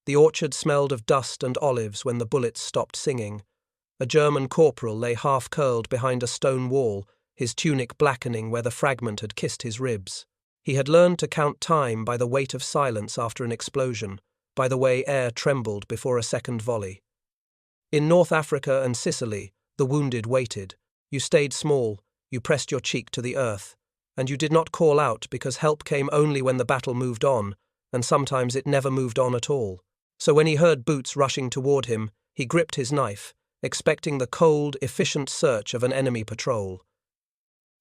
The orchard smelled of dust and olives when the bullets stopped singing. A German corporal lay half-curled behind a stone wall, his tunic blackening where the fragment had kissed his ribs. He had learned to count time by the weight of silence after an explosion, by the way air trembled before a second volley. In North Africa and Sicily, the wounded waited. You stayed small, you pressed your cheek to the earth, and you did not call out because help came only when the battle moved on, and sometimes it never moved on at all. So when he heard boots rushing toward him, he gripped his knife, expecting the cold, efficient search of an enemy patrol.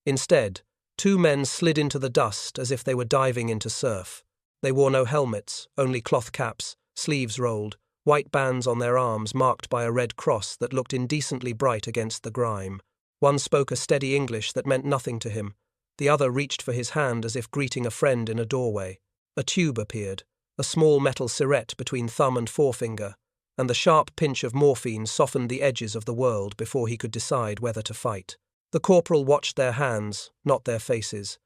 Instead, two men slid into the dust as if they were diving into surf. They wore no helmets, only cloth caps, sleeves rolled, white bands on their arms marked by a red cross that looked indecently bright against the grime. One spoke a steady English that meant nothing to him. The other reached for his hand as if greeting a friend in a doorway. A tube appeared, a small metal cigarette between thumb and forefinger, and the sharp pinch of morphine softened the edges of the world before he could decide whether to fight. The corporal watched their hands, not their faces.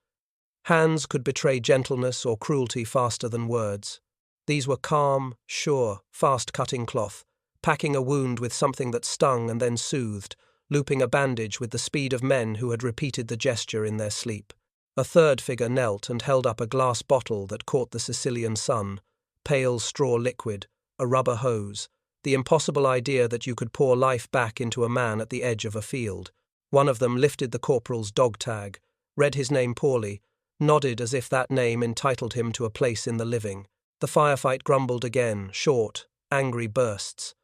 Hands could betray gentleness or cruelty faster than words. These were calm, sure, fast-cutting cloth, packing a wound with something that stung and then soothed, looping a bandage with the speed of men who had repeated the gesture in their sleep. A third figure knelt and held up a glass bottle that caught the Sicilian sun, pale straw liquid, a rubber hose, the impossible idea that you could pour life back into a man at the edge of a field. One of them lifted the corporal's dog tag, read his name poorly, nodded as if that name entitled him to a place in the living. The firefight grumbled again, short, angry bursts.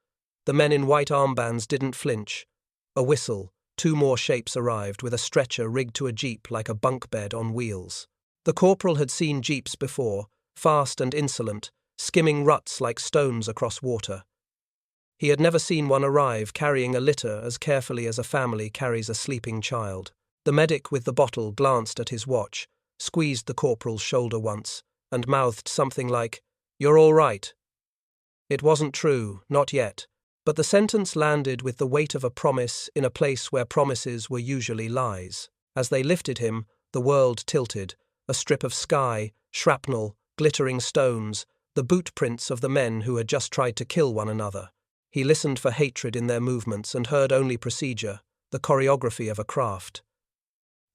The men in white armbands didn't flinch. A whistle, two more shapes arrived with a stretcher rigged to a jeep like a bunk bed on wheels. The corporal had seen jeeps before, fast and insolent, skimming ruts like stones across water. He had never seen one arrive carrying a litter as carefully as a family carries a sleeping child. The medic with the bottle glanced at his watch, squeezed the corporal's shoulder once, and mouthed something like, "You're all right." It wasn't true, not yet, but the sentence landed with the weight of a promise in a place where promises were usually lies. As they lifted him, the world tilted, a strip of sky, shrapnel, glittering stones, the boot prints of the men who had just tried to kill one another. He listened for hatred in their movements and heard only procedure, the choreography of a craft.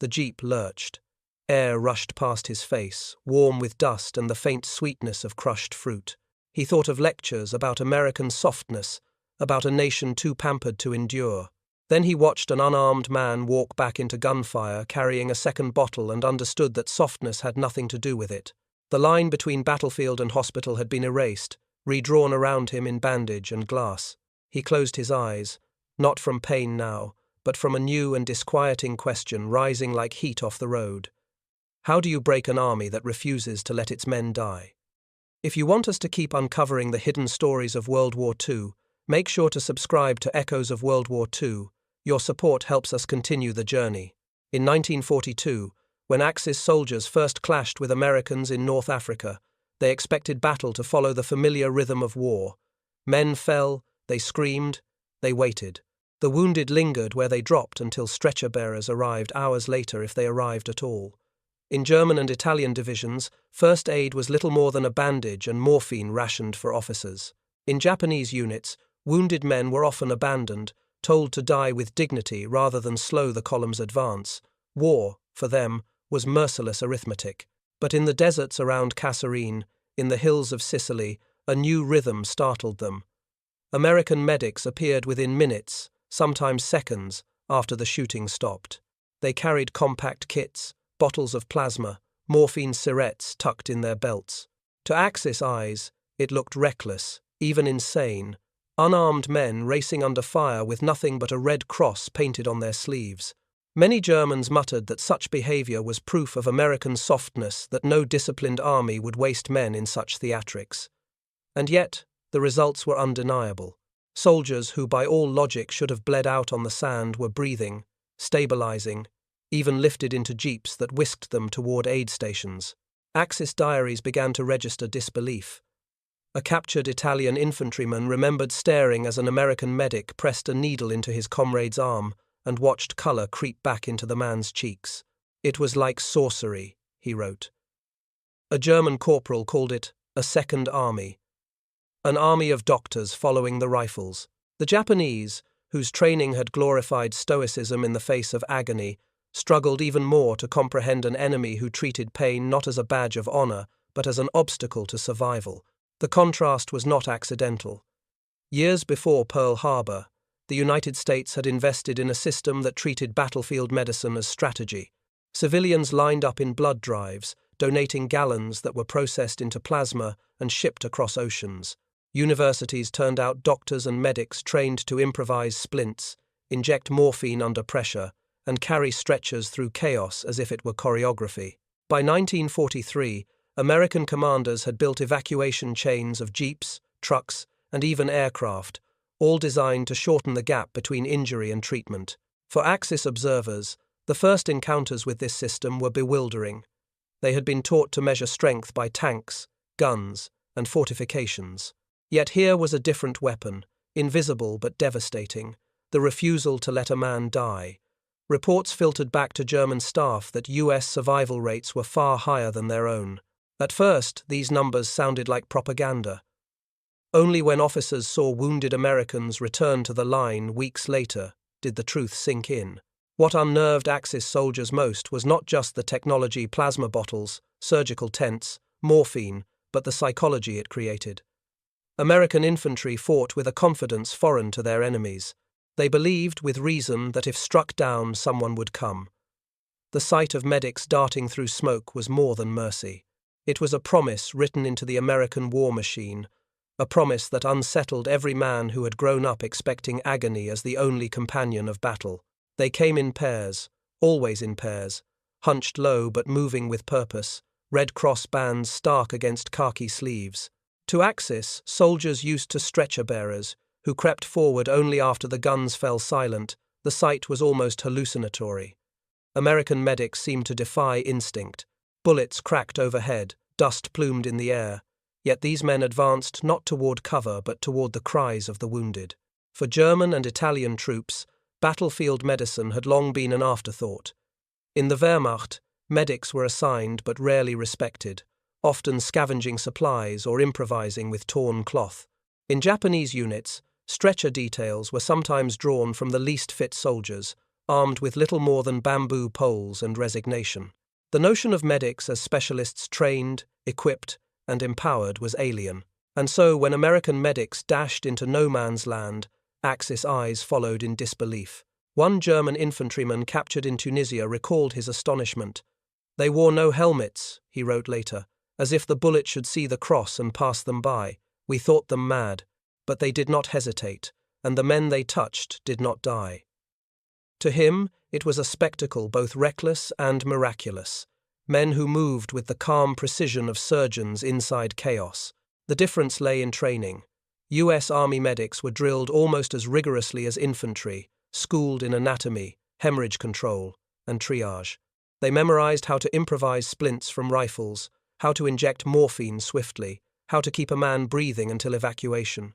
The jeep lurched. Air rushed past his face, warm with dust and the faint sweetness of crushed fruit. He thought of lectures about American softness, about a nation too pampered to endure. Then he watched an unarmed man walk back into gunfire carrying a second bottle and understood that softness had nothing to do with it. The line between battlefield and hospital had been erased, redrawn around him in bandage and glass. He closed his eyes, not from pain now, but from a new and disquieting question rising like heat off the road. How do you break an army that refuses to let its men die? If you want us to keep uncovering the hidden stories of World War II, make sure to subscribe to Echoes of World War II. Your support helps us continue the journey. In 1942, when Axis soldiers first clashed with Americans in North Africa, they expected battle to follow the familiar rhythm of war. Men fell, they screamed, they waited. The wounded lingered where they dropped until stretcher-bearers arrived hours later if they arrived at all. In German and Italian divisions, first aid was little more than a bandage and morphine rationed for officers. In Japanese units, wounded men were often abandoned, told to die with dignity rather than slow the column's advance. War, for them, was merciless arithmetic. But in the deserts around Kasserine, in the hills of Sicily, a new rhythm startled them. American medics appeared within minutes, sometimes seconds, after the shooting stopped. They carried compact kits, bottles of plasma, morphine syrettes tucked in their belts. To Axis eyes, it looked reckless, even insane. Unarmed men racing under fire with nothing but a red cross painted on their sleeves. Many Germans muttered that such behavior was proof of American softness, that no disciplined army would waste men in such theatrics. And yet, the results were undeniable. Soldiers who by all logic should have bled out on the sand were breathing, stabilizing, even lifted into jeeps that whisked them toward aid stations. Axis diaries began to register disbelief. A captured Italian infantryman remembered staring as an American medic pressed a needle into his comrade's arm and watched color creep back into the man's cheeks. It was like sorcery, he wrote. A German corporal called it a second army. An army of doctors following the rifles. The Japanese, whose training had glorified stoicism in the face of agony, struggled even more to comprehend an enemy who treated pain not as a badge of honor, but as an obstacle to survival. The contrast was not accidental. Years before Pearl Harbor, the United States had invested in a system that treated battlefield medicine as strategy. Civilians lined up in blood drives, donating gallons that were processed into plasma and shipped across oceans. Universities turned out doctors and medics trained to improvise splints, inject morphine under pressure, and carry stretchers through chaos as if it were choreography. By 1943, American commanders had built evacuation chains of jeeps, trucks, and even aircraft, all designed to shorten the gap between injury and treatment. For Axis observers, the first encounters with this system were bewildering. They had been taught to measure strength by tanks, guns, and fortifications. Yet here was a different weapon, invisible but devastating, the refusal to let a man die. Reports filtered back to German staff that US survival rates were far higher than their own. At first, these numbers sounded like propaganda. Only when officers saw wounded Americans return to the line weeks later did the truth sink in. What unnerved Axis soldiers most was not just the technology, plasma bottles, surgical tents, morphine, but the psychology it created. American infantry fought with a confidence foreign to their enemies. They believed, with reason, that if struck down, someone would come. The sight of medics darting through smoke was more than mercy. It was a promise written into the American war machine, a promise that unsettled every man who had grown up expecting agony as the only companion of battle. They came in pairs, always in pairs, hunched low but moving with purpose, Red Cross bands stark against khaki sleeves. To Axis, soldiers used to stretcher-bearers, who crept forward only after the guns fell silent. The sight was almost hallucinatory. American medics seemed to defy instinct. Bullets cracked overhead, dust plumed in the air. Yet these men advanced not toward cover but toward the cries of the wounded. For German and Italian troops, battlefield medicine had long been an afterthought. In the Wehrmacht, medics were assigned but rarely respected, often scavenging supplies or improvising with torn cloth. In Japanese units, stretcher details were sometimes drawn from the least fit soldiers, armed with little more than bamboo poles and resignation. The notion of medics as specialists trained, equipped, and empowered was alien. And so, when American medics dashed into no man's land, Axis eyes followed in disbelief. One German infantryman captured in Tunisia recalled his astonishment. "They wore no helmets," he wrote later, "as if the bullet should see the cross and pass them by. We thought them mad, but they did not hesitate, and the men they touched did not die." To him, it was a spectacle both reckless and miraculous. Men who moved with the calm precision of surgeons inside chaos. The difference lay in training. US Army medics were drilled almost as rigorously as infantry, schooled in anatomy, hemorrhage control, and triage. They memorized how to improvise splints from rifles, how to inject morphine swiftly, how to keep a man breathing until evacuation.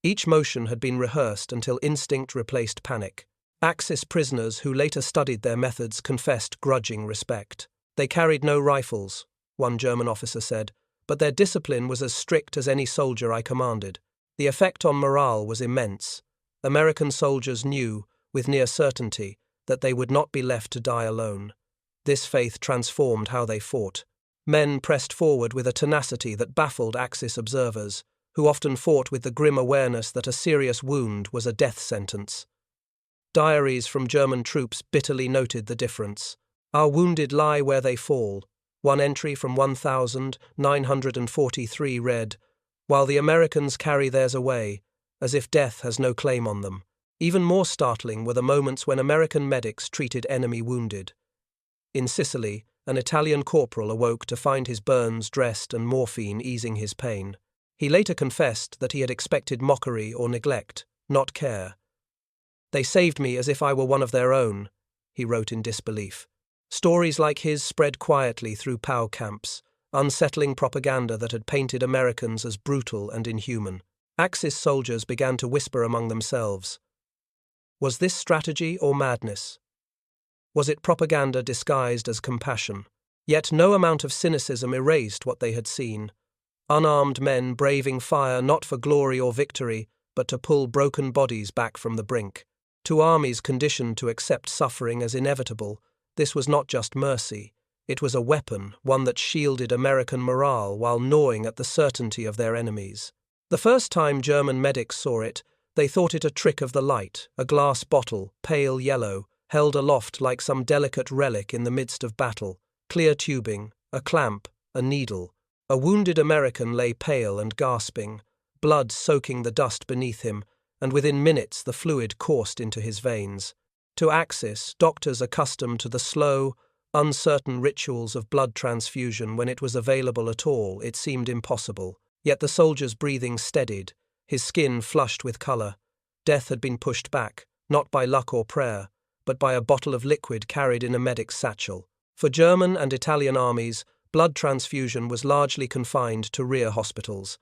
Each motion had been rehearsed until instinct replaced panic. Axis prisoners who later studied their methods confessed grudging respect. "They carried no rifles," one German officer said, "but their discipline was as strict as any soldier I commanded." The effect on morale was immense. American soldiers knew, with near certainty, that they would not be left to die alone. This faith transformed how they fought. Men pressed forward with a tenacity that baffled Axis observers, who often fought with the grim awareness that a serious wound was a death sentence. Diaries from German troops bitterly noted the difference. "Our wounded lie where they fall." One entry from 1943 read, "While the Americans carry theirs away, as if death has no claim on them." Even more startling were the moments when American medics treated enemy wounded. In Sicily, an Italian corporal awoke to find his burns dressed and morphine easing his pain. He later confessed that he had expected mockery or neglect, not care. "They saved me as if I were one of their own," he wrote in disbelief. Stories like his spread quietly through POW camps, unsettling propaganda that had painted Americans as brutal and inhuman. Axis soldiers began to whisper among themselves. Was this strategy or madness? Was it propaganda disguised as compassion? Yet no amount of cynicism erased what they had seen. Unarmed men braving fire not for glory or victory, but to pull broken bodies back from the brink. To armies conditioned to accept suffering as inevitable, this was not just mercy. It was a weapon, one that shielded American morale while gnawing at the certainty of their enemies. The first time German medics saw it, they thought it a trick of the light, a glass bottle, pale yellow, held aloft like some delicate relic in the midst of battle, clear tubing, a clamp, a needle. A wounded American lay pale and gasping, blood soaking the dust beneath him, and within minutes the fluid coursed into his veins. To Axis, doctors accustomed to the slow, uncertain rituals of blood transfusion when it was available at all, it seemed impossible. Yet the soldier's breathing steadied, his skin flushed with colour. Death had been pushed back, not by luck or prayer, but by a bottle of liquid carried in a medic's satchel. For German and Italian armies, blood transfusion was largely confined to rear hospitals.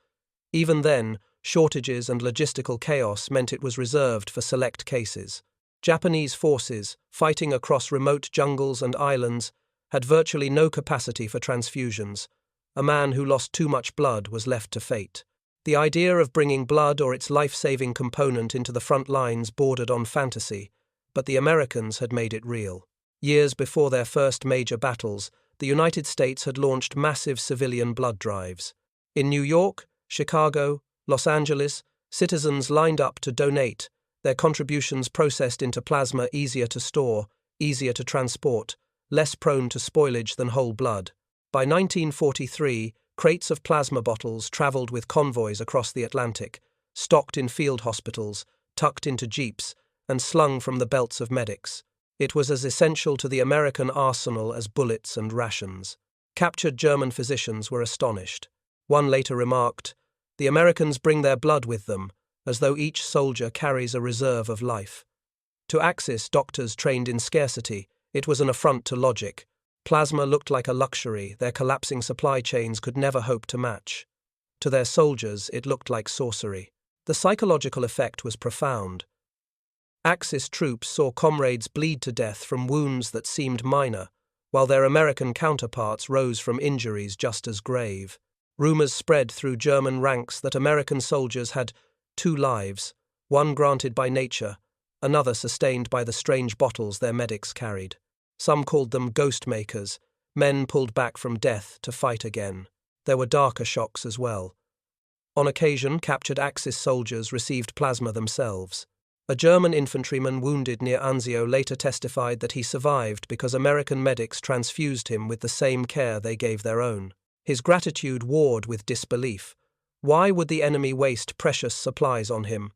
Even then, shortages and logistical chaos meant it was reserved for select cases. Japanese forces, fighting across remote jungles and islands, had virtually no capacity for transfusions. A man who lost too much blood was left to fate. The idea of bringing blood or its life-saving component into the front lines bordered on fantasy, but the Americans had made it real. Years before their first major battles, the United States had launched massive civilian blood drives. In New York, Chicago, Los Angeles, citizens lined up to donate, their contributions processed into plasma easier to store, easier to transport, less prone to spoilage than whole blood. By 1943, crates of plasma bottles traveled with convoys across the Atlantic, stocked in field hospitals, tucked into jeeps, and slung from the belts of medics. It was as essential to the American arsenal as bullets and rations. Captured German physicians were astonished. One later remarked, "The Americans bring their blood with them, as though each soldier carries a reserve of life." To Axis doctors trained in scarcity, it was an affront to logic. Plasma looked like a luxury their collapsing supply chains could never hope to match. To their soldiers, it looked like sorcery. The psychological effect was profound. Axis troops saw comrades bleed to death from wounds that seemed minor, while their American counterparts rose from injuries just as grave. Rumors spread through German ranks that American soldiers had two lives, one granted by nature, another sustained by the strange bottles their medics carried. Some called them ghost makers, men pulled back from death to fight again. There were darker shocks as well. On occasion, captured Axis soldiers received plasma themselves. A German infantryman wounded near Anzio later testified that he survived because American medics transfused him with the same care they gave their own. His gratitude warred with disbelief. Why would the enemy waste precious supplies on him?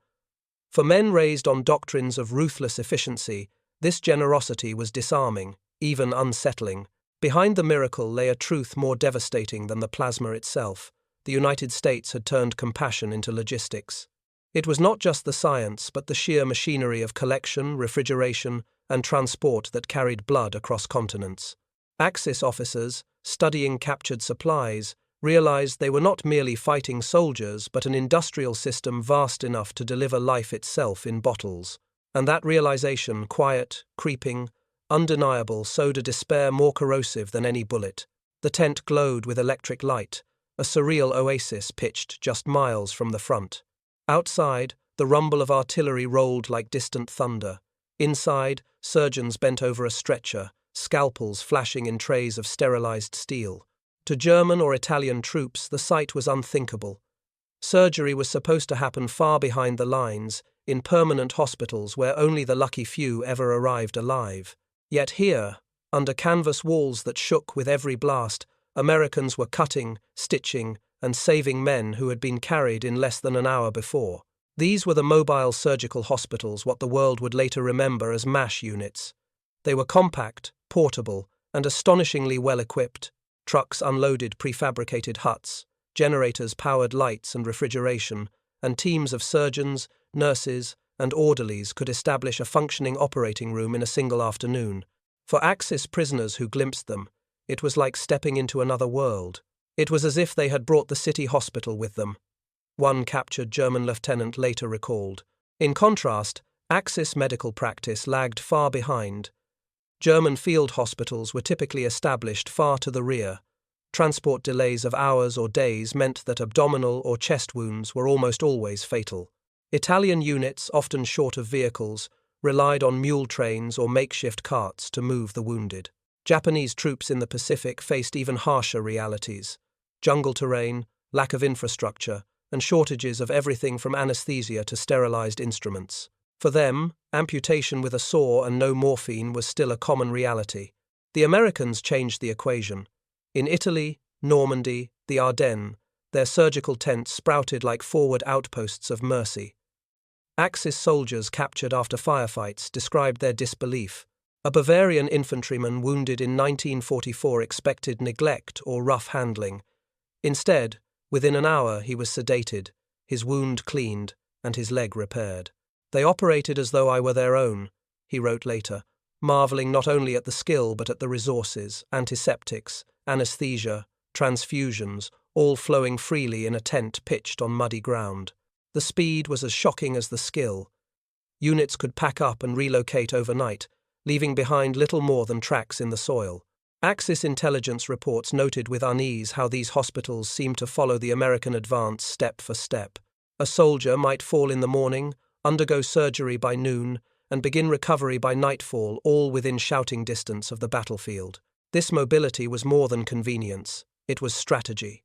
For men raised on doctrines of ruthless efficiency, this generosity was disarming, even unsettling. Behind the miracle lay a truth more devastating than the plasma itself. The United States had turned compassion into logistics. It was not just the science, but the sheer machinery of collection, refrigeration, and transport that carried blood across continents. Axis officers, studying captured supplies, realized they were not merely fighting soldiers but an industrial system vast enough to deliver life itself in bottles. And that realization, quiet, creeping, undeniable, sowed a despair more corrosive than any bullet. The tent glowed with electric light, a surreal oasis pitched just miles from the front. Outside, the rumble of artillery rolled like distant thunder. Inside, surgeons bent over a stretcher, scalpels flashing in trays of sterilized steel. To German or Italian troops, the sight was unthinkable. Surgery was supposed to happen far behind the lines, in permanent hospitals where only the lucky few ever arrived alive. Yet here, under canvas walls that shook with every blast, Americans were cutting, stitching, and saving men who had been carried in less than an hour before. These were the mobile surgical hospitals, what the world would later remember as MASH units. They were compact, portable, and astonishingly well-equipped. Trucks unloaded prefabricated huts, generators powered lights and refrigeration, and teams of surgeons, nurses, and orderlies could establish a functioning operating room in a single afternoon. For Axis prisoners who glimpsed them, it was like stepping into another world. It was as if they had brought the city hospital with them. One captured German lieutenant later recalled. In contrast, Axis medical practice lagged far behind. German field hospitals were typically established far to the rear. Transport delays of hours or days meant that abdominal or chest wounds were almost always fatal. Italian units, often short of vehicles, relied on mule trains or makeshift carts to move the wounded. Japanese troops in the Pacific faced even harsher realities: jungle terrain, lack of infrastructure, and shortages of everything from anesthesia to sterilized instruments. For them, amputation with a saw and no morphine was still a common reality. The Americans changed the equation. In Italy, Normandy, the Ardennes, their surgical tents sprouted like forward outposts of mercy. Axis soldiers captured after firefights described their disbelief. A Bavarian infantryman wounded in 1944 expected neglect or rough handling. Instead, within an hour he was sedated, his wound cleaned, and his leg repaired. "They operated as though I were their own," he wrote later, marveling not only at the skill but at the resources: antiseptics, anesthesia, transfusions, all flowing freely in a tent pitched on muddy ground. The speed was as shocking as the skill. Units could pack up and relocate overnight, leaving behind little more than tracks in the soil. Axis intelligence reports noted with unease how these hospitals seemed to follow the American advance step for step. A soldier might fall in the morning, undergo surgery by noon, and begin recovery by nightfall, all within shouting distance of the battlefield. This mobility was more than convenience, it was strategy.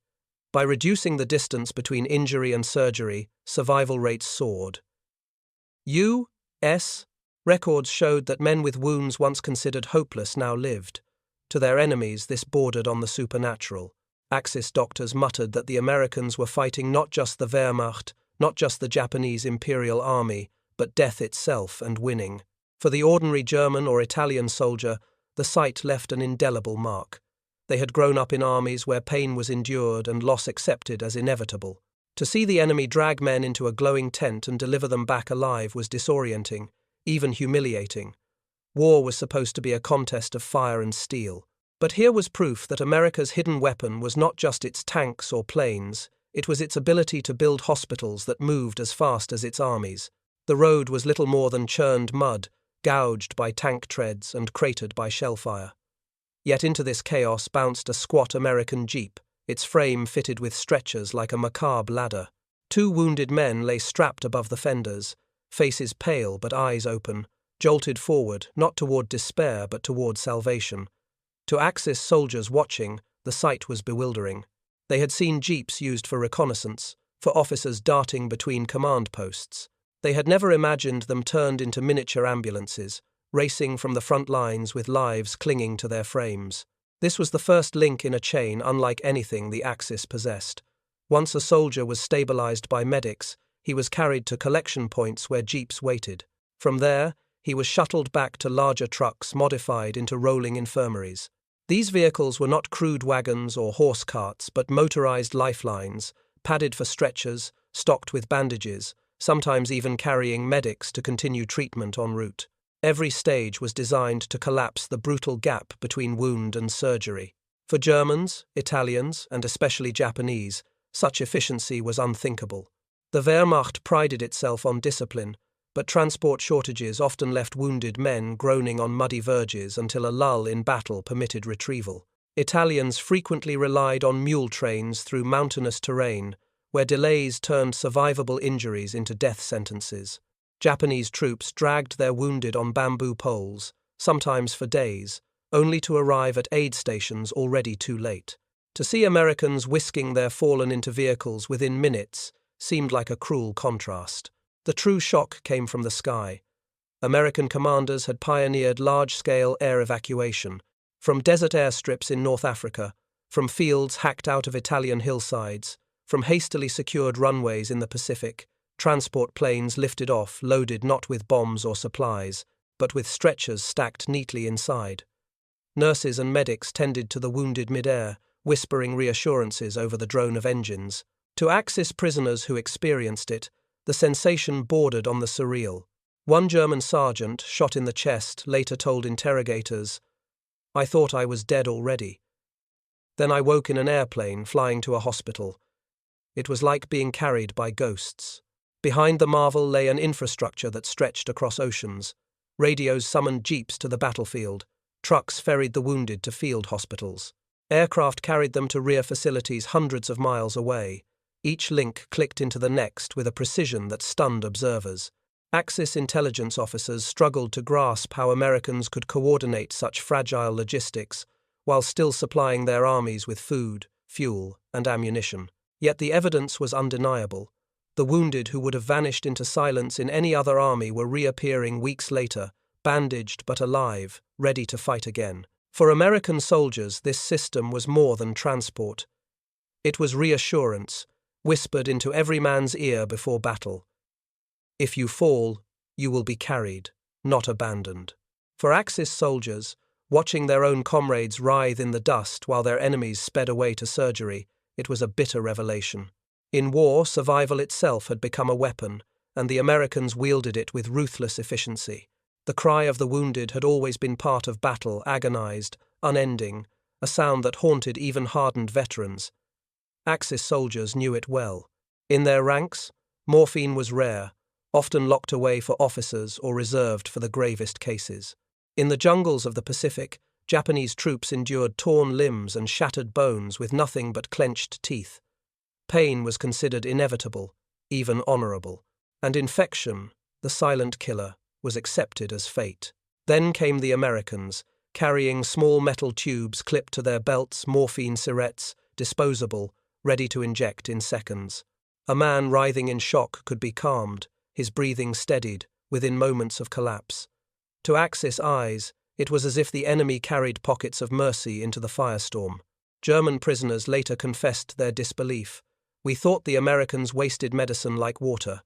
By reducing the distance between injury and surgery, survival rates soared. U.S. records showed that men with wounds once considered hopeless now lived. To their enemies, this bordered on the supernatural. Axis doctors muttered that the Americans were fighting not just the Wehrmacht, not just the Japanese Imperial Army, but death itself, and winning. For the ordinary German or Italian soldier, the sight left an indelible mark. They had grown up in armies where pain was endured and loss accepted as inevitable. To see the enemy drag men into a glowing tent and deliver them back alive was disorienting, even humiliating. War was supposed to be a contest of fire and steel. But here was proof that America's hidden weapon was not just its tanks or planes, it was its ability to build hospitals that moved as fast as its armies. The road was little more than churned mud, gouged by tank treads and cratered by shellfire. Yet into this chaos bounced a squat American jeep, its frame fitted with stretchers like a macabre ladder. 2 wounded men lay strapped above the fenders, faces pale but eyes open, jolted forward, not toward despair but toward salvation. To Axis soldiers watching, the sight was bewildering. They had seen jeeps used for reconnaissance, for officers darting between command posts. They had never imagined them turned into miniature ambulances, racing from the front lines with lives clinging to their frames. This was the first link in a chain unlike anything the Axis possessed. Once a soldier was stabilized by medics, he was carried to collection points where jeeps waited. From there, he was shuttled back to larger trucks modified into rolling infirmaries. These vehicles were not crude wagons or horse carts, but motorized lifelines, padded for stretchers, stocked with bandages, sometimes even carrying medics to continue treatment en route. Every stage was designed to collapse the brutal gap between wound and surgery. For Germans, Italians, and especially Japanese, such efficiency was unthinkable. The Wehrmacht prided itself on discipline, but transport shortages often left wounded men groaning on muddy verges until a lull in battle permitted retrieval. Italians frequently relied on mule trains through mountainous terrain, where delays turned survivable injuries into death sentences. Japanese troops dragged their wounded on bamboo poles, sometimes for days, only to arrive at aid stations already too late. To see Americans whisking their fallen into vehicles within minutes seemed like a cruel contrast. The true shock came from the sky. American commanders had pioneered large-scale air evacuation, from desert airstrips in North Africa, from fields hacked out of Italian hillsides, from hastily secured runways in the Pacific. Transport planes lifted off, loaded not with bombs or supplies, but with stretchers stacked neatly inside. Nurses and medics tended to the wounded mid-air, whispering reassurances over the drone of engines. To Axis prisoners who experienced it, the sensation bordered on the surreal. One German sergeant, shot in the chest, later told interrogators, "I thought I was dead already. Then I woke in an airplane flying to a hospital. It was like being carried by ghosts." Behind the marvel lay an infrastructure that stretched across oceans. Radios summoned jeeps to the battlefield. Trucks ferried the wounded to field hospitals. Aircraft carried them to rear facilities hundreds of miles away. Each link clicked into the next with a precision that stunned observers. Axis intelligence officers struggled to grasp how Americans could coordinate such fragile logistics while still supplying their armies with food, fuel, and ammunition. Yet the evidence was undeniable. The wounded who would have vanished into silence in any other army were reappearing weeks later, bandaged but alive, ready to fight again. For American soldiers, this system was more than transport. It was reassurance, whispered into every man's ear before battle. If you fall, you will be carried, not abandoned. For Axis soldiers, watching their own comrades writhe in the dust while their enemies sped away to surgery, it was a bitter revelation. In war, survival itself had become a weapon, and the Americans wielded it with ruthless efficiency. The cry of the wounded had always been part of battle, agonized, unending, a sound that haunted even hardened veterans. Axis soldiers knew it well. In their ranks, morphine was rare, often locked away for officers or reserved for the gravest cases. In the jungles of the Pacific, Japanese troops endured torn limbs and shattered bones with nothing but clenched teeth. Pain was considered inevitable, even honorable, and infection, the silent killer, was accepted as fate. Then came the Americans, carrying small metal tubes clipped to their belts, morphine syrettes, disposable, ready to inject in seconds. A man writhing in shock could be calmed, his breathing steadied, within moments of collapse. To Axis eyes, it was as if the enemy carried pockets of mercy into the firestorm. German prisoners later confessed their disbelief. We thought the Americans wasted medicine like water,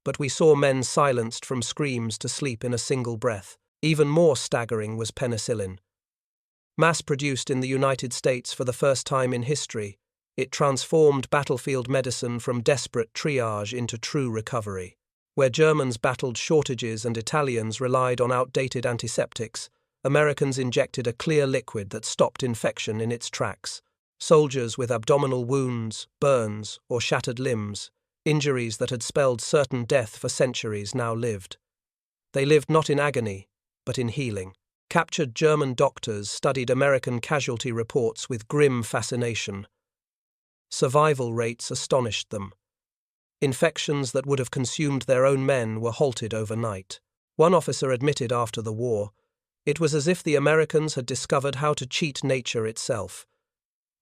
but we saw men silenced from screams to sleep in a single breath. Even more staggering was penicillin. Mass-produced in the United States for the first time in history, it transformed battlefield medicine from desperate triage into true recovery. Where Germans battled shortages and Italians relied on outdated antiseptics, Americans injected a clear liquid that stopped infection in its tracks. Soldiers with abdominal wounds, burns, or shattered limbs, injuries that had spelled certain death for centuries, now lived. They lived not in agony, but in healing. Captured German doctors studied American casualty reports with grim fascination. Survival rates astonished them. Infections that would have consumed their own men were halted overnight. One officer admitted after the war, it was as if the Americans had discovered how to cheat nature itself.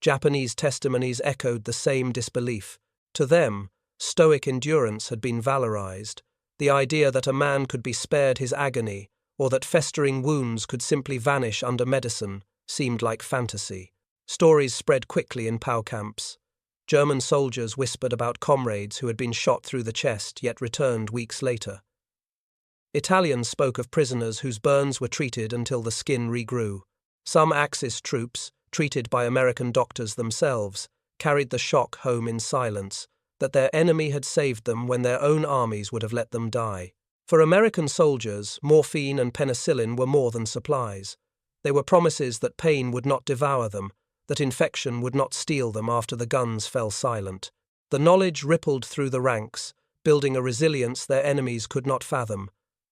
Japanese testimonies echoed the same disbelief. To them, stoic endurance had been valorized. The idea that a man could be spared his agony, or that festering wounds could simply vanish under medicine, seemed like fantasy. Stories spread quickly in POW camps. German soldiers whispered about comrades who had been shot through the chest yet returned weeks later. Italians spoke of prisoners whose burns were treated until the skin regrew. Some Axis troops, treated by American doctors themselves, carried the shock home in silence, that their enemy had saved them when their own armies would have let them die. For American soldiers, morphine and penicillin were more than supplies. They were promises that pain would not devour them, that infection would not steal them after the guns fell silent. The knowledge rippled through the ranks, building a resilience their enemies could not fathom.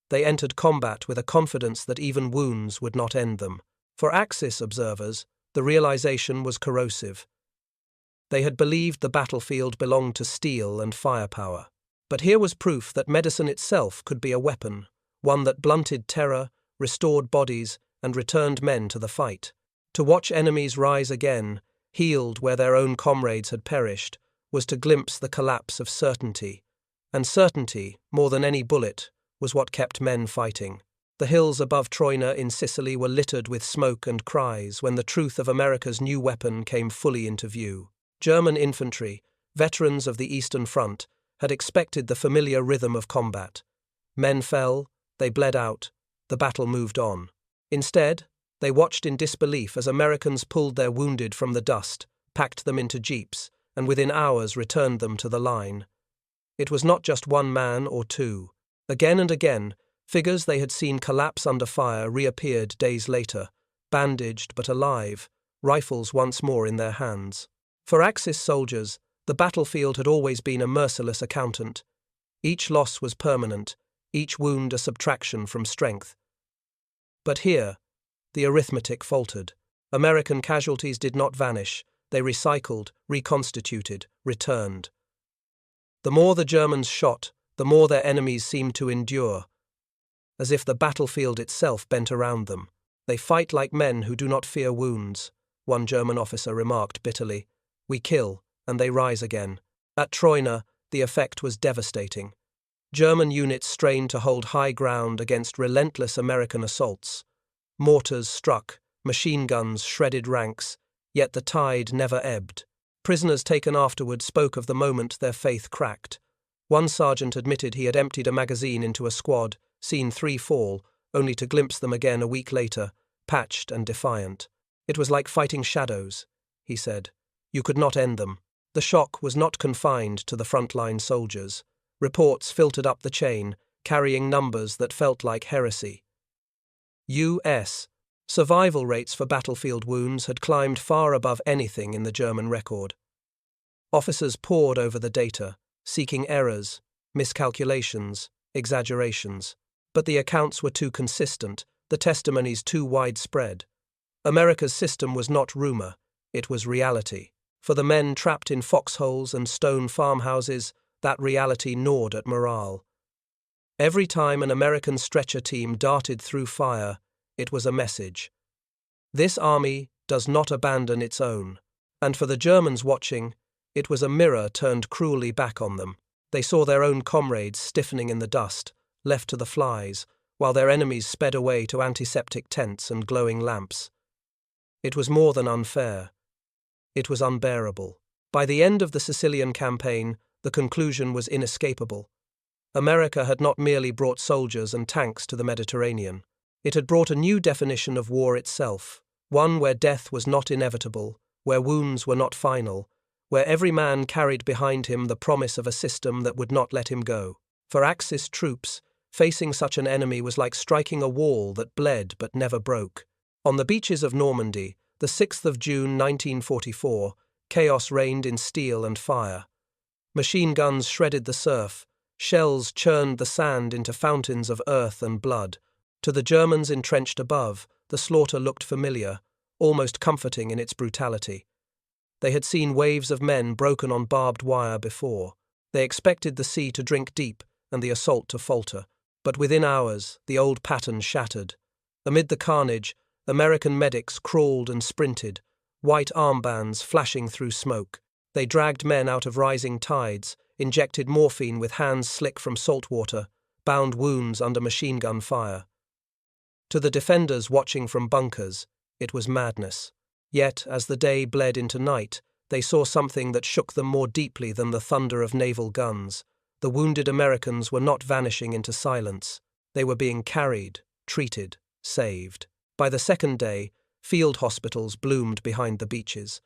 They entered combat with a confidence that even wounds would not end them. For Axis observers, the realization was corrosive. They had believed the battlefield belonged to steel and firepower. But here was proof that medicine itself could be a weapon, one that blunted terror, restored bodies, and returned men to the fight. To watch enemies rise again, healed where their own comrades had perished, was to glimpse the collapse of certainty. And certainty, more than any bullet, was what kept men fighting. The hills above Troina in Sicily were littered with smoke and cries when the truth of America's new weapon came fully into view. German infantry, veterans of the Eastern Front, had expected the familiar rhythm of combat. Men fell, they bled out, the battle moved on. Instead, they watched in disbelief as Americans pulled their wounded from the dust, packed them into jeeps, and within hours returned them to the line. It was not just one man or two. Again and again, figures they had seen collapse under fire reappeared days later, bandaged but alive, rifles once more in their hands. For Axis soldiers, the battlefield had always been a merciless accountant. Each loss was permanent, each wound a subtraction from strength. But here, the arithmetic faltered. American casualties did not vanish. They recycled, reconstituted, returned. The more the Germans shot, the more their enemies seemed to endure, as if the battlefield itself bent around them. They fight like men who do not fear wounds, one German officer remarked bitterly. We kill, and they rise again. At Troina, the effect was devastating. German units strained to hold high ground against relentless American assaults. Mortars struck, machine guns shredded ranks, yet the tide never ebbed. Prisoners taken afterward spoke of the moment their faith cracked. One sergeant admitted he had emptied a magazine into a squad, seen 3 fall, only to glimpse them again a week later, patched and defiant. It was like fighting shadows, he said. You could not end them. The shock was not confined to the frontline soldiers. Reports filtered up the chain, carrying numbers that felt like heresy. U.S. survival rates for battlefield wounds had climbed far above anything in the German record. Officers pored over the data, seeking errors, miscalculations, exaggerations. But the accounts were too consistent, the testimonies too widespread. America's system was not rumor, it was reality. For the men trapped in foxholes and stone farmhouses, that reality gnawed at morale. Every time an American stretcher team darted through fire, it was a message. This army does not abandon its own. And for the Germans watching, it was a mirror turned cruelly back on them. They saw their own comrades stiffening in the dust, left to the flies, while their enemies sped away to antiseptic tents and glowing lamps. It was more than unfair. It was unbearable. By the end of the Sicilian campaign, the conclusion was inescapable. America had not merely brought soldiers and tanks to the Mediterranean. It had brought a new definition of war itself, one where death was not inevitable, where wounds were not final, where every man carried behind him the promise of a system that would not let him go. For Axis troops, facing such an enemy was like striking a wall that bled but never broke. On the beaches of Normandy, the 6th of June 1944, chaos reigned in steel and fire. Machine guns shredded the surf, shells churned the sand into fountains of earth and blood. To the Germans entrenched above, the slaughter looked familiar, almost comforting in its brutality. They had seen waves of men broken on barbed wire before. They expected the sea to drink deep and the assault to falter. But within hours, the old pattern shattered. Amid the carnage, American medics crawled and sprinted, white armbands flashing through smoke. They dragged men out of rising tides, injected morphine with hands slick from salt water, bound wounds under machine gun fire. To the defenders watching from bunkers, it was madness. Yet, as the day bled into night, they saw something that shook them more deeply than the thunder of naval guns. The wounded Americans were not vanishing into silence. They were being carried, treated, saved. By the second day, field hospitals bloomed behind the beaches.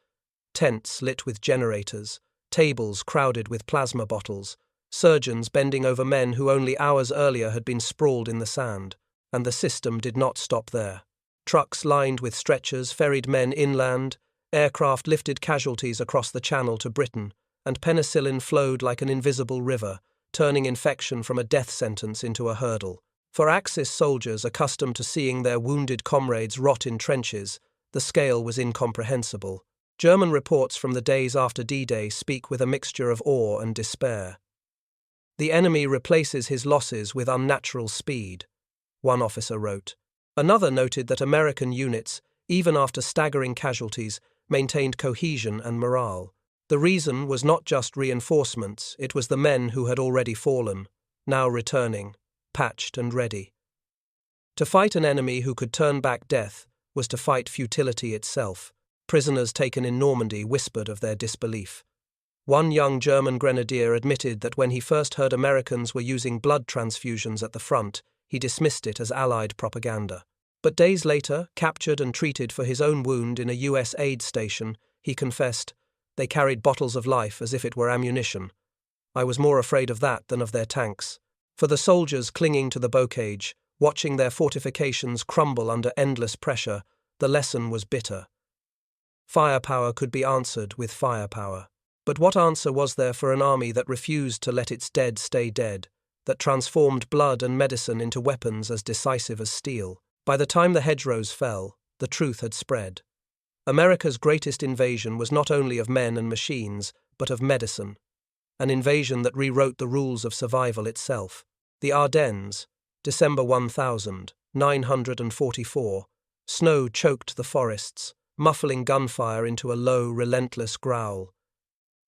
Tents lit with generators, tables crowded with plasma bottles, surgeons bending over men who only hours earlier had been sprawled in the sand. And the system did not stop there. Trucks lined with stretchers ferried men inland, aircraft lifted casualties across the Channel to Britain, and penicillin flowed like an invisible river, turning infection from a death sentence into a hurdle. For Axis soldiers accustomed to seeing their wounded comrades rot in trenches, the scale was incomprehensible. German reports from the days after D-Day speak with a mixture of awe and despair. The enemy replaces his losses with unnatural speed, one officer wrote. Another noted that American units, even after staggering casualties, maintained cohesion and morale. The reason was not just reinforcements, it was the men who had already fallen, now returning, patched and ready. To fight an enemy who could turn back death was to fight futility itself. Prisoners taken in Normandy whispered of their disbelief. One young German grenadier admitted that when he first heard Americans were using blood transfusions at the front, he dismissed it as Allied propaganda. But days later, captured and treated for his own wound in a US aid station, he confessed, "They carried bottles of life as if it were ammunition. I was more afraid of that than of their tanks." For the soldiers clinging to the bocage, watching their fortifications crumble under endless pressure, the lesson was bitter. Firepower could be answered with firepower. But what answer was there for an army that refused to let its dead stay dead, that transformed blood and medicine into weapons as decisive as steel? By the time the hedgerows fell, the truth had spread. America's greatest invasion was not only of men and machines, but of medicine. An invasion that rewrote the rules of survival itself. The Ardennes, December 1944. Snow choked the forests, muffling gunfire into a low, relentless growl.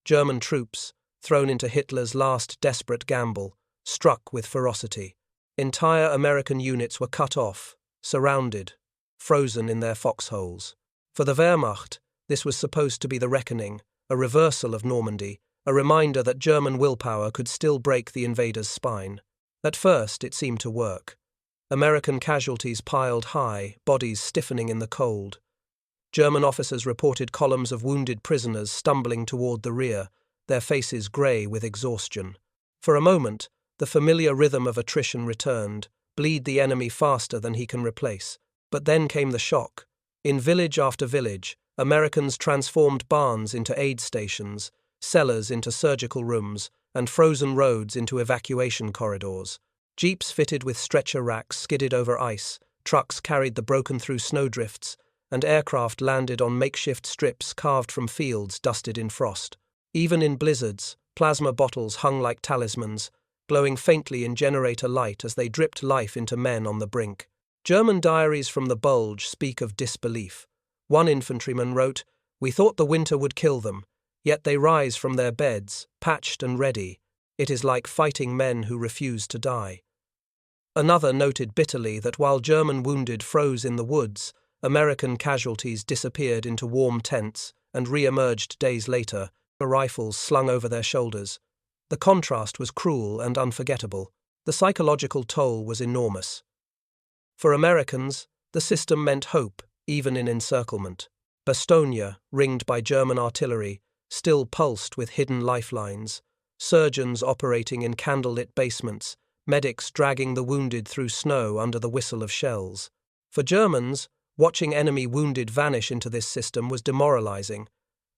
German troops, thrown into Hitler's last desperate gamble, struck with ferocity. Entire American units were cut off, surrounded, frozen in their foxholes. For the Wehrmacht, this was supposed to be the reckoning, a reversal of Normandy, a reminder that German willpower could still break the invader's spine. At first, it seemed to work. American casualties piled high, bodies stiffening in the cold. German officers reported columns of wounded prisoners stumbling toward the rear, their faces grey with exhaustion. For a moment, the familiar rhythm of attrition returned, bleed the enemy faster than he can replace. But then came the shock. In village after village, Americans transformed barns into aid stations, cellars into surgical rooms, and frozen roads into evacuation corridors. Jeeps fitted with stretcher racks skidded over ice, trucks carried the broken through snowdrifts, and aircraft landed on makeshift strips carved from fields dusted in frost. Even in blizzards, plasma bottles hung like talismans, glowing faintly in generator light as they dripped life into men on the brink. German diaries from the Bulge speak of disbelief. One infantryman wrote, "We thought the winter would kill them, yet they rise from their beds, patched and ready. It is like fighting men who refuse to die." Another noted bitterly that while German wounded froze in the woods, American casualties disappeared into warm tents and re-emerged days later, rifles slung over their shoulders. The contrast was cruel and unforgettable. The psychological toll was enormous. For Americans, the system meant hope, even in encirclement. Bastogne, ringed by German artillery, still pulsed with hidden lifelines, surgeons operating in candlelit basements, medics dragging the wounded through snow under the whistle of shells. For Germans, watching enemy wounded vanish into this system was demoralizing.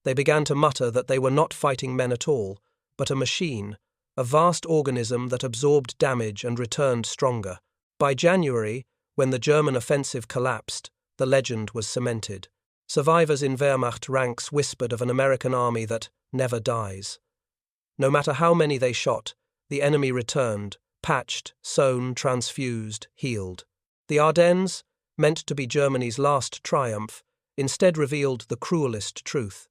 They began to mutter that they were not fighting men at all, but a machine, a vast organism that absorbed damage and returned stronger. By January, when the German offensive collapsed, the legend was cemented. Survivors in Wehrmacht ranks whispered of an American army that never dies. No matter how many they shot, the enemy returned, patched, sewn, transfused, healed. The Ardennes, meant to be Germany's last triumph, instead revealed the cruelest truth.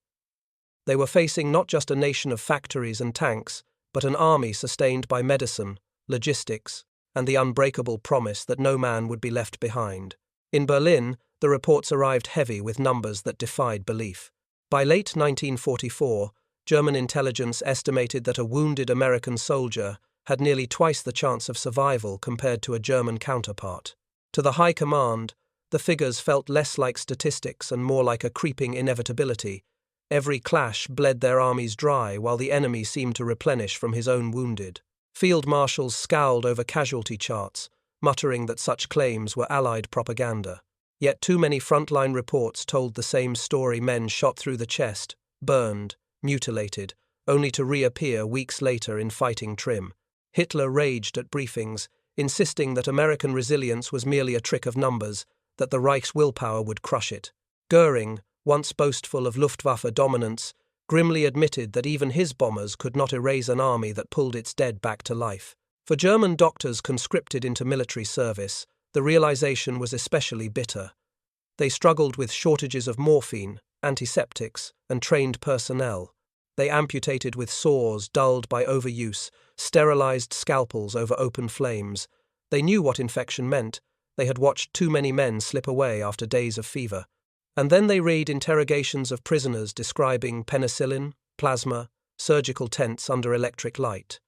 They were facing not just a nation of factories and tanks, but an army sustained by medicine, logistics, and the unbreakable promise that no man would be left behind. In Berlin, the reports arrived heavy with numbers that defied belief. By late 1944, German intelligence estimated that a wounded American soldier had nearly twice the chance of survival compared to a German counterpart. To the high command, the figures felt less like statistics and more like a creeping inevitability. Every clash bled their armies dry while the enemy seemed to replenish from his own wounded. Field marshals scowled over casualty charts, muttering that such claims were Allied propaganda. Yet too many frontline reports told the same story: men shot through the chest, burned, mutilated, only to reappear weeks later in fighting trim. Hitler raged at briefings, insisting that American resilience was merely a trick of numbers, that the Reich's willpower would crush it. Goering, once boastful of Luftwaffe dominance, grimly admitted that even his bombers could not erase an army that pulled its dead back to life. For German doctors conscripted into military service, the realization was especially bitter. They struggled with shortages of morphine, antiseptics, and trained personnel. They amputated with saws dulled by overuse, sterilized scalpels over open flames. They knew what infection meant. They had watched too many men slip away after days of fever. And then they read interrogations of prisoners describing penicillin, plasma, surgical tents under electric light.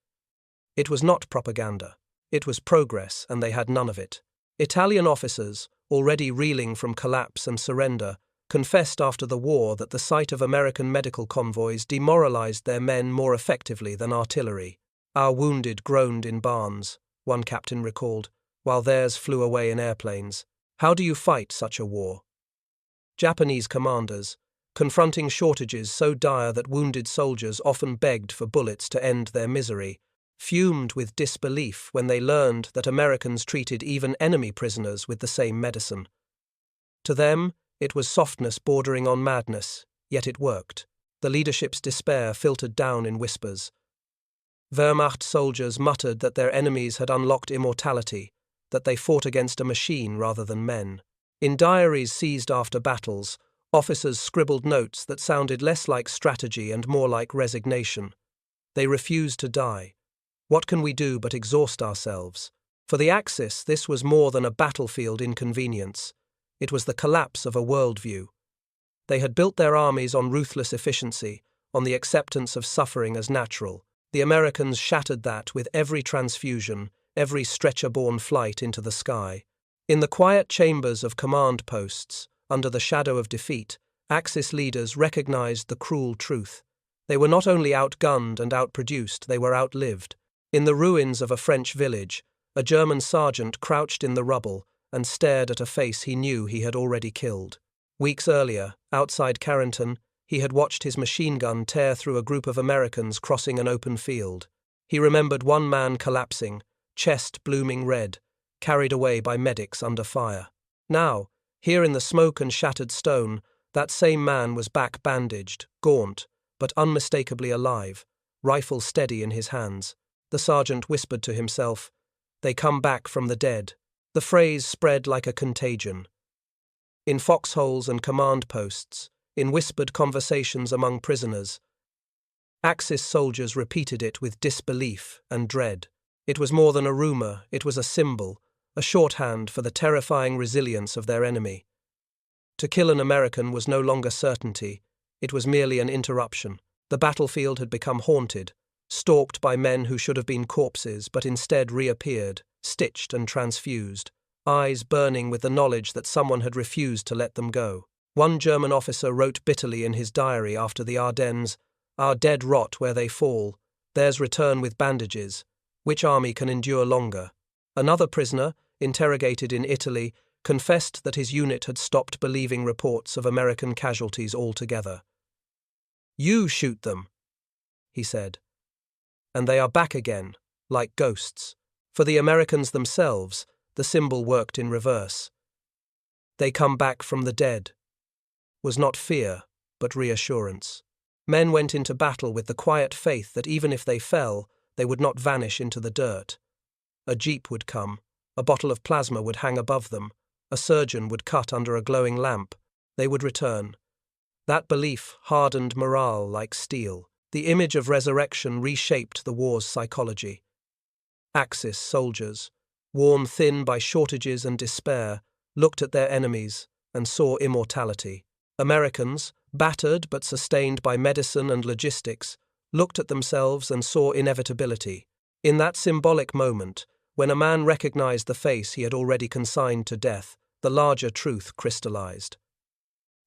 It was not propaganda. It was progress, and they had none of it. Italian officers, already reeling from collapse and surrender, confessed after the war that the sight of American medical convoys demoralized their men more effectively than artillery. "Our wounded groaned in barns," one captain recalled, while theirs flew away in airplanes. How do you fight such a war? Japanese commanders, confronting shortages so dire that wounded soldiers often begged for bullets to end their misery, fumed with disbelief when they learned that Americans treated even enemy prisoners with the same medicine. To them, It was softness bordering on madness, yet it worked. The leadership's despair filtered down in whispers. Wehrmacht soldiers muttered that their enemies had unlocked immortality, that they fought against a machine rather than men. In diaries seized after battles, officers scribbled notes that sounded less like strategy and more like resignation. They refused to die. What can we do but exhaust ourselves? For the Axis, this was more than a battlefield inconvenience. It was the collapse of a worldview. They had built their armies on ruthless efficiency, on the acceptance of suffering as natural. The Americans shattered that with every transfusion, every stretcher-borne flight into the sky. In the quiet chambers of command posts, under the shadow of defeat, Axis leaders recognized the cruel truth. They were not only outgunned and outproduced, they were outlived. In the ruins of a French village, a German sergeant crouched in the rubble and stared at a face he knew he had already killed. Weeks earlier, outside Carrington, he had watched his machine gun tear through a group of Americans crossing an open field. He remembered one man collapsing, chest blooming red, carried away by medics under fire. Now, here in the smoke and shattered stone, that same man was back bandaged, gaunt, but unmistakably alive, rifle steady in his hands. The sergeant whispered to himself, "They come back from the dead." The phrase spread like a contagion. In foxholes and command posts, in whispered conversations among prisoners, Axis soldiers repeated it with disbelief and dread. It was more than a rumor, it was a symbol, a shorthand for the terrifying resilience of their enemy. To kill an American was no longer certainty, it was merely an interruption. The battlefield had become haunted, stalked by men who should have been corpses but instead reappeared, stitched and transfused, eyes burning with the knowledge that someone had refused to let them go. One German officer wrote bitterly in his diary after the Ardennes, "Our dead rot where they fall, theirs return with bandages. Which army can endure longer?" Another prisoner, interrogated in Italy, confessed that his unit had stopped believing reports of American casualties altogether. "You shoot them," he said. And they are back again, like ghosts. For the Americans themselves, the symbol worked in reverse. They come back from the dead. Was not fear, but reassurance. Men went into battle with the quiet faith that even if they fell, they would not vanish into the dirt. A jeep would come, a bottle of plasma would hang above them, a surgeon would cut under a glowing lamp. They would return. That belief hardened morale like steel. The image of resurrection reshaped the war's psychology. Axis soldiers, worn thin by shortages and despair, looked at their enemies and saw immortality. Americans, battered but sustained by medicine and logistics, looked at themselves and saw inevitability. In that symbolic moment, when a man recognized the face he had already consigned to death, the larger truth crystallized.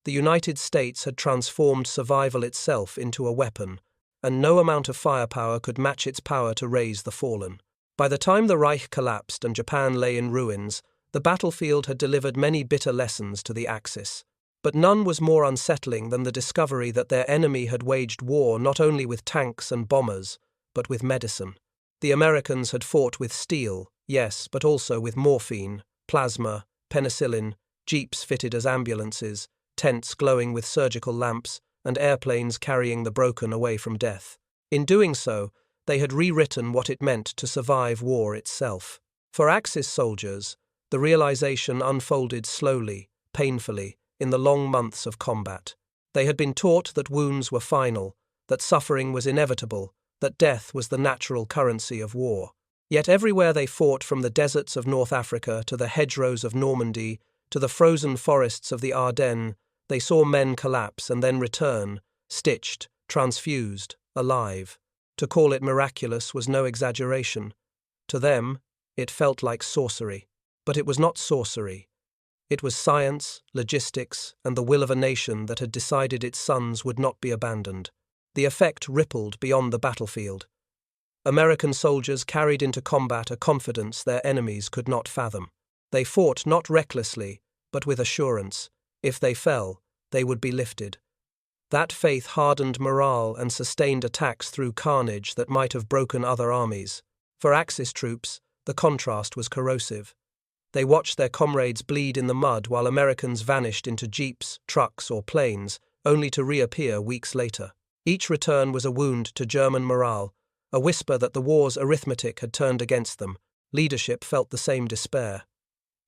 The United States had transformed survival itself into a weapon, and no amount of firepower could match its power to raise the fallen. By the time the Reich collapsed and Japan lay in ruins, the battlefield had delivered many bitter lessons to the Axis. But none was more unsettling than the discovery that their enemy had waged war not only with tanks and bombers, but with medicine. The Americans had fought with steel, yes, but also with morphine, plasma, penicillin, jeeps fitted as ambulances, tents glowing with surgical lamps, and airplanes carrying the broken away from death. In doing so, they had rewritten what it meant to survive war itself. For Axis soldiers, the realization unfolded slowly, painfully, in the long months of combat. They had been taught that wounds were final, that suffering was inevitable, that death was the natural currency of war. Yet everywhere they fought, from the deserts of North Africa to the hedgerows of Normandy to the frozen forests of the Ardennes, they saw men collapse and then return, stitched, transfused, alive. To call it miraculous was no exaggeration. To them, it felt like sorcery. But it was not sorcery. It was science, logistics, and the will of a nation that had decided its sons would not be abandoned. The effect rippled beyond the battlefield. American soldiers carried into combat a confidence their enemies could not fathom. They fought not recklessly, but with assurance. If they fell, they would be lifted. That faith hardened morale and sustained attacks through carnage that might have broken other armies. For Axis troops, the contrast was corrosive. They watched their comrades bleed in the mud while Americans vanished into jeeps, trucks, or planes, only to reappear weeks later. Each return was a wound to German morale, a whisper that the war's arithmetic had turned against them. Leadership felt the same despair.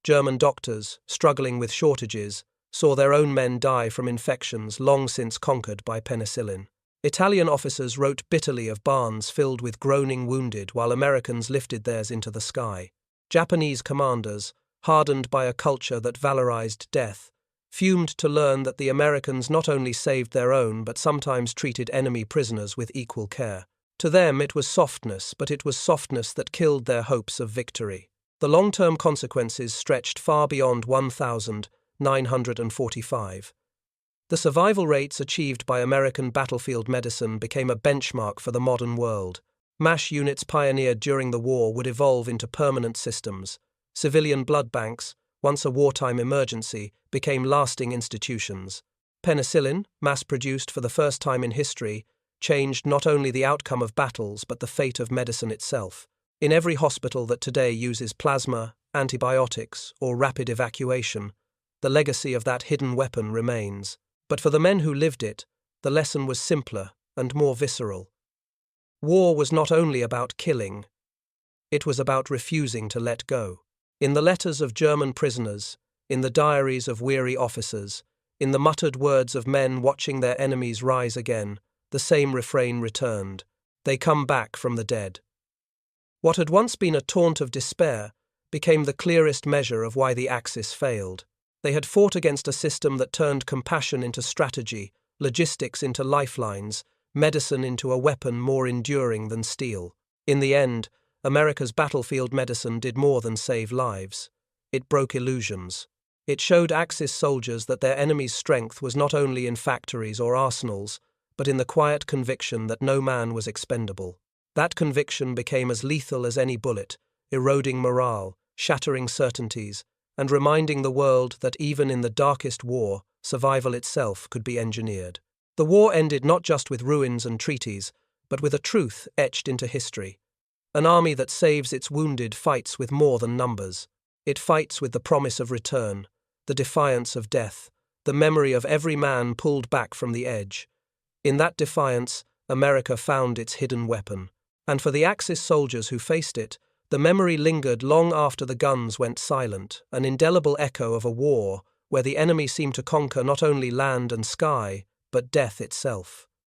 German doctors, struggling with shortages, saw their own men die from infections long since conquered by penicillin. Italian officers wrote bitterly of barns filled with groaning wounded while Americans lifted theirs into the sky. Japanese commanders, hardened by a culture that valorized death, fumed to learn that the Americans not only saved their own but sometimes treated enemy prisoners with equal care. To them it was softness, but it was softness that killed their hopes of victory. The long-term consequences stretched far beyond 1945. The survival rates achieved by American battlefield medicine became a benchmark for the modern world. MASH units pioneered during the war would evolve into permanent systems. Civilian blood banks, once a wartime emergency, became lasting institutions. Penicillin, mass-produced for the first time in history, changed not only the outcome of battles but the fate of medicine itself. In every hospital that today uses plasma, antibiotics, or rapid evacuation, the legacy of that hidden weapon remains. But for the men who lived it, the lesson was simpler and more visceral. War was not only about killing, it was about refusing to let go. In the letters of German prisoners, in the diaries of weary officers, in the muttered words of men watching their enemies rise again, the same refrain returned: they come back from the dead. What had once been a taunt of despair became the clearest measure of why the Axis failed. They had fought against a system that turned compassion into strategy, logistics into lifelines, medicine into a weapon more enduring than steel. In the end, America's battlefield medicine did more than save lives. It broke illusions. It showed Axis soldiers that their enemy's strength was not only in factories or arsenals, but in the quiet conviction that no man was expendable. That conviction became as lethal as any bullet, eroding morale, shattering certainties, and reminding the world that even in the darkest war, survival itself could be engineered. The war ended not just with ruins and treaties, but with a truth etched into history. An army that saves its wounded fights with more than numbers. It fights with the promise of return, the defiance of death, the memory of every man pulled back from the edge. In that defiance, America found its hidden weapon. And for the Axis soldiers who faced it, the memory lingered long after the guns went silent, an indelible echo of a war where the enemy seemed to conquer not only land and sky, but death itself.